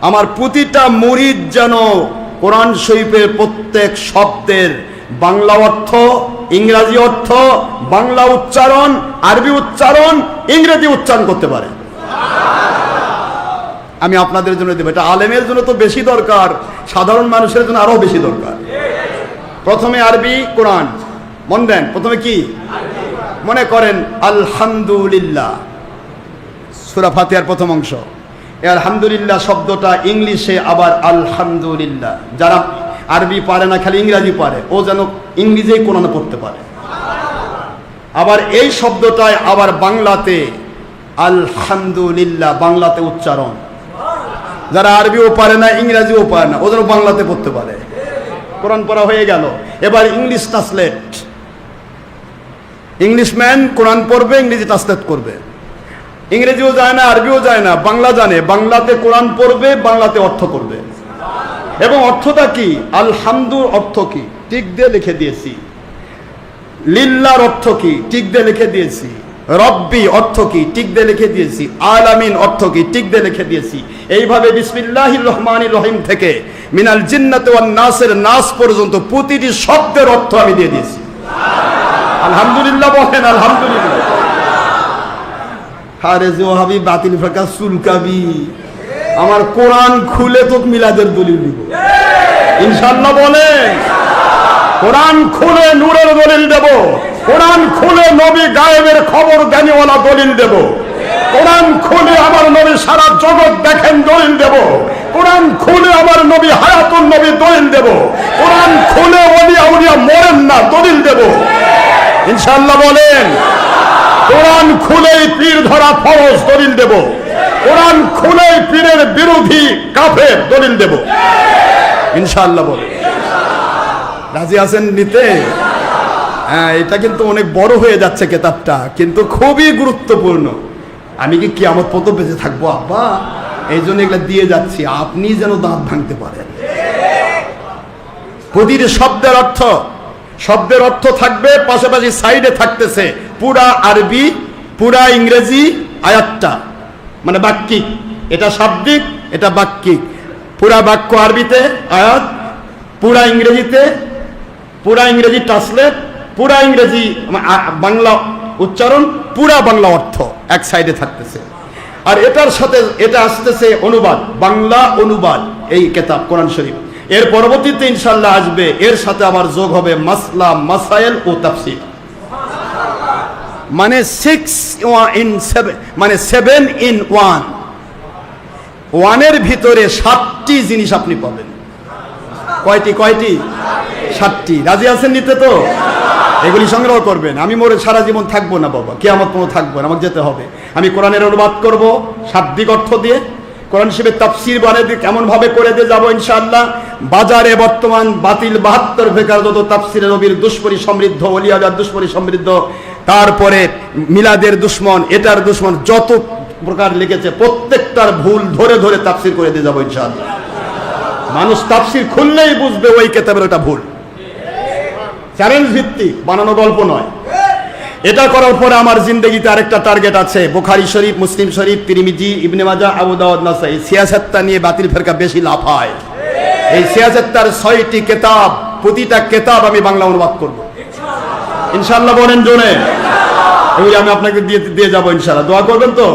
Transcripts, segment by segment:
আমার প্রতিটা মুরিদ যেন কোরআন শরীফের প্রত্যেক শব্দের বাংলা অর্থ, ইংরাজি অর্থ, বাংলা উচ্চারণ, আরবি উচ্চারণ, ইংরেজি উচ্চারণ করতে পারে। আমি আপনাদের জন্য দেব। এটা আলেমের জন্য তো বেশি দরকার, সাধারণ মানুষের জন্য আরো বেশি দরকার। প্রথমে আরবি কোরআন মন দেন। প্রথমে কি মনে করেন? আলহামদুলিল্লাহ, সূরা ফাতিহার প্রথম অংশ। এই আলহামদুলিল্লাহ শব্দটা ইংলিশে আবার আলহামদুলিল্লাহ। যারা আরবি পারে না, খালি ইংরাজি পারে, ও যেন ইংরেজিই কোরআন পড়তে পারে। আবার এই শব্দটায় আবার বাংলাতে আলহামদুলিল্লাহ, বাংলাতে উচ্চারণ। যারা আরবিও পারে না, ইংরাজিও পারে না, ও যেন বাংলাতে পড়তে পারে। কোরআন পড়া হয়ে গেল। এবার ইংলিশ ট্রান্সলেট। ইংলিশম্যান কোরআন পড়বে, ইংরেজি ট্রান্সলেট করবে। ইংরেজিও যায় না, আরবিও যায় না, বাংলা জানে, বাংলাতে কোরআন পড়বে, বাংলাতে অর্থ করবে। এবং অর্থটা কি? আলহামদু অর্থ কি? টিক দিয়ে লিখে দিয়েছি। লিল্লাহর অর্থ কি? টিক দিয়ে লিখে দিয়েছি। রব্বি অর্থ কি? টিক দিয়ে লিখে দিয়েছি। আলামিন অর্থ কি? টিক দিয়ে লিখে দিয়েছি। এইভাবে বিসমিল্লাহির রহমানির রহিম থেকে মিনাল জিন্নাতি ওয়ান নাসের নাস পর্যন্ত প্রতিটি শব্দের অর্থ আমি দিয়ে দিয়েছি। আলহামদুলিল্লাহ বলেন, আলহামদুলিল্লাহ। আরে যে ওহাবি বাতিল ফাঁকা চুলকাবি, আমার কোরআন খুলে তো মিলাদের দলিল দিব ইনশাআল্লাহ বলেন। কোরআন খুলে নূরের দলিল দেব, কোরআন খুলে নবী গায়েবের খবর জ্ঞানীওয়ালা দলিল দেব, কোরআন খুলে আমার নবী সারা জগৎ দেখেন দলিল দেব, কোরআন খুলে আমার নবী হায়াতুন নবী দলিল দেব, কোরআন খুলে ওলিয়া উলিয়া মরেন না দলিল দেব ইনশাআল্লাহ বলেন। কোরআন খুলেই পীর ধরা ফরজ দলিল দেব, কোরআন খুলেই পীরের বিরোধী কাফের দলিল দেব ইনশাআল্লাহ বলেন। রাজি আছেন নিতে? হ্যাঁ, এটা কিন্তু অনেক বড় হয়ে যাচ্ছে কিতাবটা, কিন্তু খুবই গুরুত্বপূর্ণ। আমি কি কিয়ামত পর্যন্ত বেঁচে থাকবো আব্বা? এই জন্য এগুলা দিয়ে যাচ্ছি, আপনি যেন দাঁত ভাঙতে পারেন। প্রতিটি শব্দের অর্থ থাকবে, পাশাপাশি সাইডে থাকতেছে পুরা আরবি, পুরা ইংরেজি আয়াতটা, মানে বাক্যিক। এটা শাব্দিক, এটা বাক্যিক। পুরা বাক্য আরবিতে আয়াত, পুরা ইংরেজিতে, পুরা ইংরেজি ট্রান্সলেট, পুরা ইংরেজি বাংলা উচ্চারণ, পুরা বাংলা অর্থ এক সাইডে থাকতেছে। আর এটার সাথে এটা আসতেছে অনুবাদ, বাংলা অনুবাদ এই কিতাব কোরআন শরীফ। এর পরবর্তীতে ইনশাআল্লাহ আসবে, এর সাথে আবার যোগ হবে মাসলা, মাসাইল ও তাফসীর। মানে 6 in 7, মানে 7 in 1। ওয়ানের ভিতরে 7টি জিনিস আপনি পাবেন। কয়টি? 7টি। রাজি আছেন নিতে? তো এগুলি সংগ্রহ করবেন। আমি মোরে সারা জীবন থাকবো না বাবা, কিয়ামত পর্যন্ত থাকবো না, আমাকে যেতে হবে। আমি কোরআনের অনুবাদ করব শাব্দিক অর্থ দিয়ে, কোরআন শরীফের তাফসীর বানিয়ে কেমন ভাবে করে দিয়ে যাবো ইনশাআল্লাহ। বাজারে বর্তমান বাতিল 72 ফেকার যত তাফসীরে নবীর দুশমনী সমৃদ্ধ, ওলিয়াদের দুশমনী সমৃদ্ধ, তারপরে মিলাদের দুশমন, এটার দুশমন, যত প্রকার লিখেছে প্রত্যেকটার ভুল ধরে ধরে তাফসীর করে দিয়ে যাবো ইনশাআল্লাহ। মানুষ তাফসীর খুললেই বুঝবে ওই কিতাবের ওটা ভুল। চ্যালেঞ্জ ভিত্তিক, বানানো গল্প নয়। এটা করার পরে আমার জিন্দেগিতে আরেকটা টার্গেট আছে। বুখারী শরীফ, মুসলিম শরীফ, তিরমিজি, ইবনে মাজাহ, আবু দাউদ, নাসাই, সিয়াসাতটা নিয়ে বাতিল ফেরকা বেশি লাফায়। এই সিয়াসাতটার 6টি কিতাব, প্রতিটা কিতাব আমি বাংলা অনুবাদ করব ইনশাআল্লাহ বলেন জোরে। এগুলি আমি আপনাকে দিয়ে যাবো ইনশাআল্লাহ। দোয়া করবেন তো?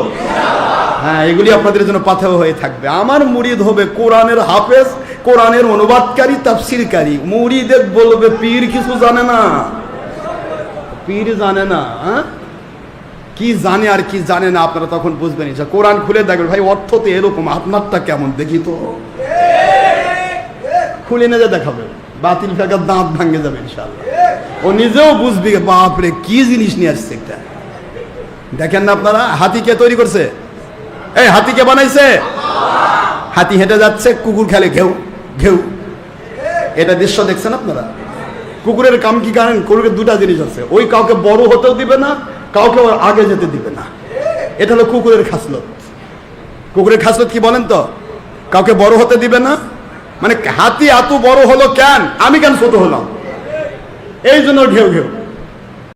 হ্যাঁ, এগুলি আপনাদের জন্য পাথেয় হয়ে থাকবে। আমার মুরিদ হবে কোরআনের হাফেজ, কোরআনের অনুবাদকারী, তাফসীরকারী। মুরিদের বলবে পীর কিছু জানে না, পীর জানে না। কি জানে আর কি জানে না আপনারা তখন বুঝবেন। কোরআন খুলে দেখবেন, ভাই অর্থ তো এরকম, আপনারটা কেমন দেখি তো, খুলে নিয়ে দেখাবে, বাতিল ফেকার দাঁত ভাঙে যাবে ইনশাআল্লাহ। ও নিজেও বুঝবে, বাপরে কি জিনিস নিয়ে আসছে একটা। দেখেন না আপনারা, হাতি কে তৈরি করছে? এই হাতি কে বানাইছে? হাতি হেঁটে যাচ্ছে, কুকুর খেলে ঘেউ ঘেউ। এটা দৃশ্য দেখছেন আপনারা? কুকুরের কাম কি জানেন? কুকুরের দুটা জিনিস আছে, ওই কাউকে বড় হতেও দিবে না, কাউকে আগে যেতে দিবে না। এটা হলো কুকুরের খাসলত। কুকুরের খাসলত কি বলেন তো? কাউকে বড় হতে দিবে না। মানে হাতি এত বড় হলো কেন? আমি কেন ছোট হলাম? এই জন্য ঘেউ ঘেউ।